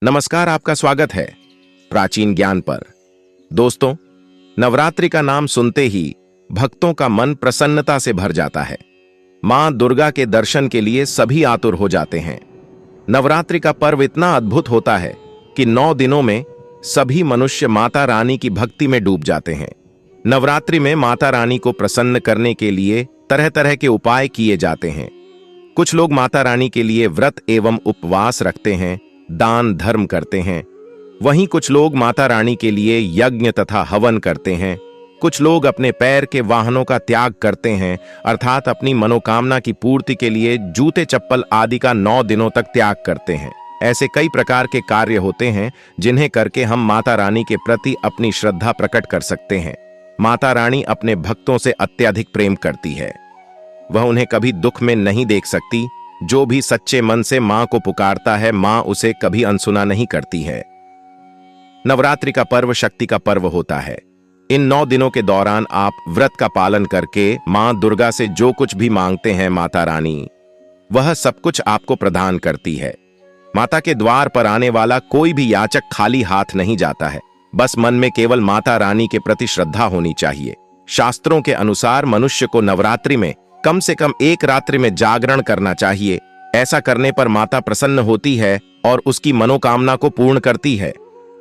नमस्कार, आपका स्वागत है प्राचीन ज्ञान पर। दोस्तों, नवरात्रि का नाम सुनते ही भक्तों का मन प्रसन्नता से भर जाता है। मां दुर्गा के दर्शन के लिए सभी आतुर हो जाते हैं। नवरात्रि का पर्व इतना अद्भुत होता है कि 9 दिनों में सभी मनुष्य माता रानी की भक्ति में डूब जाते हैं। नवरात्रि में माता रानी को प्रसन्न करने के लिए तरह तरह के उपाय किए जाते हैं। कुछ लोग माता रानी के लिए व्रत एवं उपवास रखते हैं, दान धर्म करते हैं। वहीं कुछ लोग माता रानी के लिए यज्ञ तथा हवन करते हैं। कुछ लोग अपने पैर के वाहनों का त्याग करते हैं, अर्थात अपनी मनोकामना की पूर्ति के लिए जूते चप्पल आदि का 9 दिनों तक त्याग करते हैं। ऐसे कई प्रकार के कार्य होते हैं जिन्हें करके हम माता रानी के प्रति अपनी श्रद्धा प्रकट कर सकते हैं। माता रानी अपने भक्तों से अत्यधिक प्रेम करती है। वह उन्हें कभी दुख में नहीं देख सकती। जो भी सच्चे मन से मां को पुकारता है, मां उसे कभी अनसुना नहीं करती है। नवरात्रि का पर्व शक्ति का पर्व होता है। इन 9 दिनों के दौरान आप व्रत का पालन करके मां दुर्गा से जो कुछ भी मांगते हैं, माता रानी वह सब कुछ आपको प्रदान करती है। माता के द्वार पर आने वाला कोई भी याचक खाली हाथ नहीं जाता है। बस मन में केवल माता रानी के प्रति श्रद्धा होनी चाहिए। शास्त्रों के अनुसार मनुष्य को नवरात्रि में कम से कम 1 रात्रि में जागरण करना चाहिए। ऐसा करने पर माता प्रसन्न होती है और उसकी मनोकामना को पूर्ण करती है।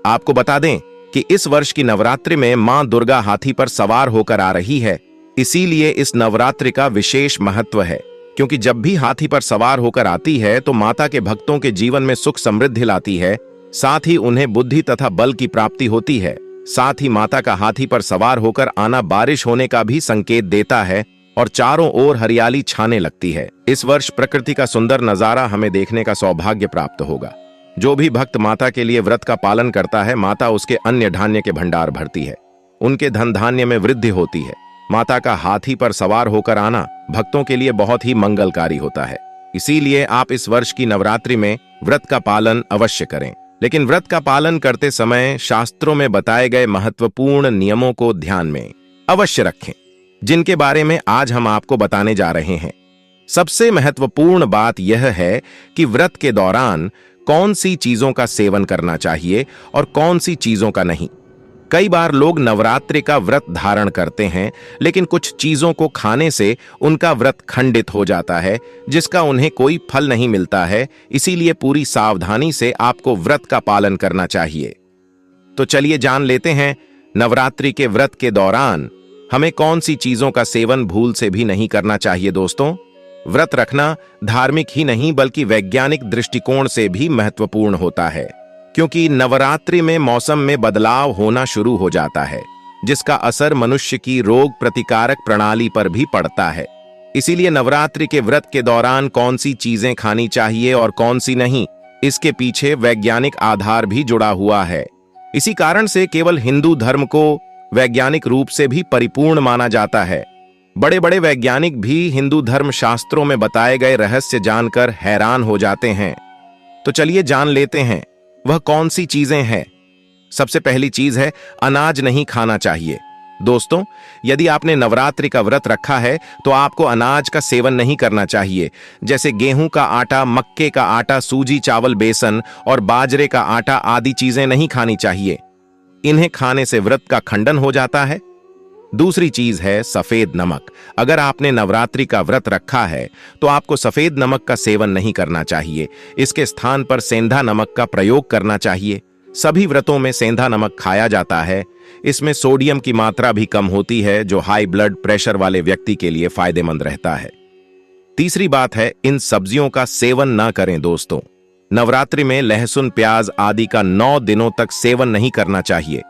आपको बता दें कि इस वर्ष की नवरात्रि में मां दुर्गा हाथी पर सवार होकर आ रही है। इसीलिए इस नवरात्रि का विशेष महत्व है, क्योंकि जब भी हाथी पर सवार होकर आती है तो माता के भक्तों के जीवन में सुख समृद्धि लाती है। साथ ही उन्हें बुद्धि तथा बल की प्राप्ति होती है। साथ ही माता का हाथी पर सवार होकर आना बारिश होने का भी संकेत देता है और चारों ओर हरियाली छाने लगती है। इस वर्ष प्रकृति का सुंदर नजारा हमें देखने का सौभाग्य प्राप्त होगा। जो भी भक्त माता के लिए व्रत का पालन करता है, माता उसके अन्य धान्य के भंडार भरती है। उनके धन धान्य में वृद्धि होती है। माता का हाथी पर सवार होकर आना भक्तों के लिए बहुत ही मंगलकारी होता है। इसीलिए आप इस वर्ष की नवरात्रि में व्रत का पालन अवश्य करें। लेकिन व्रत का पालन करते समय शास्त्रों में बताए गए महत्वपूर्ण नियमों को ध्यान में अवश्य रखें, जिनके बारे में आज हम आपको बताने जा रहे हैं। सबसे महत्वपूर्ण बात यह है कि व्रत के दौरान कौन सी चीजों का सेवन करना चाहिए और कौन सी चीजों का नहीं। कई बार लोग नवरात्रि का व्रत धारण करते हैं, लेकिन कुछ चीजों को खाने से उनका व्रत खंडित हो जाता है, जिसका उन्हें कोई फल नहीं मिलता है। इसीलिए पूरी सावधानी से आपको व्रत का पालन करना चाहिए। तो चलिए जान लेते हैं नवरात्रि के व्रत के दौरान हमें कौन सी चीजों का सेवन भूल से भी नहीं करना चाहिए। दोस्तों, व्रत रखना धार्मिक ही नहीं बल्कि वैज्ञानिक दृष्टिकोण से भी महत्वपूर्ण होता है, क्योंकि नवरात्रि में मौसम में बदलाव होना शुरू हो जाता है, जिसका असर मनुष्य की रोग प्रतिकारक प्रणाली पर भी पड़ता है। इसीलिए नवरात्रि के व्रत के दौरान कौन सी चीजें खानी चाहिए और कौन सी नहीं, इसके पीछे वैज्ञानिक आधार भी जुड़ा हुआ है। इसी कारण से केवल हिंदू धर्म को वैज्ञानिक रूप से भी परिपूर्ण माना जाता है। बड़े बड़े वैज्ञानिक भी हिंदू धर्म शास्त्रों में बताए गए रहस्य जानकर हैरान हो जाते हैं। तो चलिए जान लेते हैं वह कौन सी चीजें हैं। सबसे पहली चीज है, अनाज नहीं खाना चाहिए। दोस्तों, यदि आपने नवरात्रि का व्रत रखा है तो आपको अनाज का सेवन नहीं करना चाहिए। जैसे गेहूं का आटा, मक्के का आटा, सूजी, चावल, बेसन और बाजरे का आटा आदि चीजें नहीं खानी चाहिए। इन्हें खाने से व्रत का खंडन हो जाता है। दूसरी चीज है सफेद नमक। अगर आपने नवरात्रि का व्रत रखा है तो आपको सफेद नमक का सेवन नहीं करना चाहिए। इसके स्थान पर सेंधा नमक का प्रयोग करना चाहिए। सभी व्रतों में सेंधा नमक खाया जाता है। इसमें सोडियम की मात्रा भी कम होती है, जो हाई ब्लड प्रेशर वाले व्यक्ति के लिए फायदेमंद रहता है। तीसरी बात है, इन सब्जियों का सेवन ना करें। दोस्तों, नवरात्रि में लहसुन, प्याज आदि का 9 दिनों तक सेवन नहीं करना चाहिए।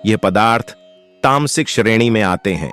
यह पदार्थ तामसिक श्रेणी में आते हैं।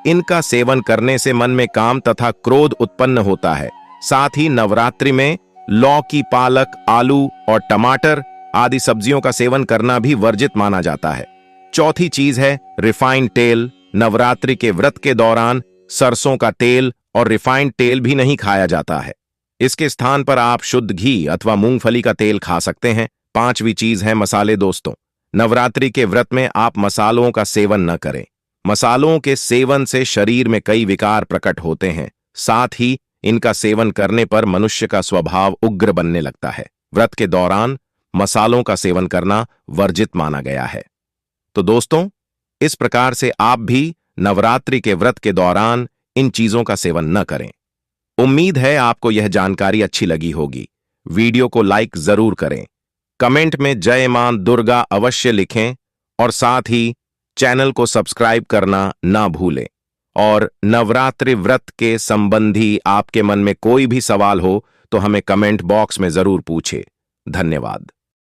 इनका सेवन करने से मन में काम तथा क्रोध उत्पन्न होता है। साथ ही नवरात्रि में लौकी, पालक, आलू और टमाटर आदि सब्जियों का सेवन करना भी वर्जित माना जाता है। चौथी चीज है रिफाइंड तेल। नवरात्रि के व्रत के दौरान सरसों का तेल और रिफाइंड तेल भी नहीं खाया जाता है। इसके स्थान पर आप शुद्ध घी अथवा मूंगफली का तेल खा सकते हैं। पांचवी चीज है मसाले। दोस्तों, नवरात्रि के व्रत में आप मसालों का सेवन न करें। मसालों के सेवन से शरीर में कई विकार प्रकट होते हैं। साथ ही इनका सेवन करने पर मनुष्य का स्वभाव उग्र बनने लगता है। व्रत के दौरान मसालों का सेवन करना वर्जित माना गया है। तो दोस्तों, इस प्रकार से आप भी नवरात्रि के व्रत के दौरान इन चीजों का सेवन न करें। उम्मीद है आपको यह जानकारी अच्छी लगी होगी। वीडियो को लाइक जरूर करें, कमेंट में जय मां दुर्गा अवश्य लिखें और साथ ही चैनल को सब्सक्राइब करना ना भूलें। और नवरात्रि व्रत के संबंधी आपके मन में कोई भी सवाल हो तो हमें कमेंट बॉक्स में जरूर पूछें। धन्यवाद।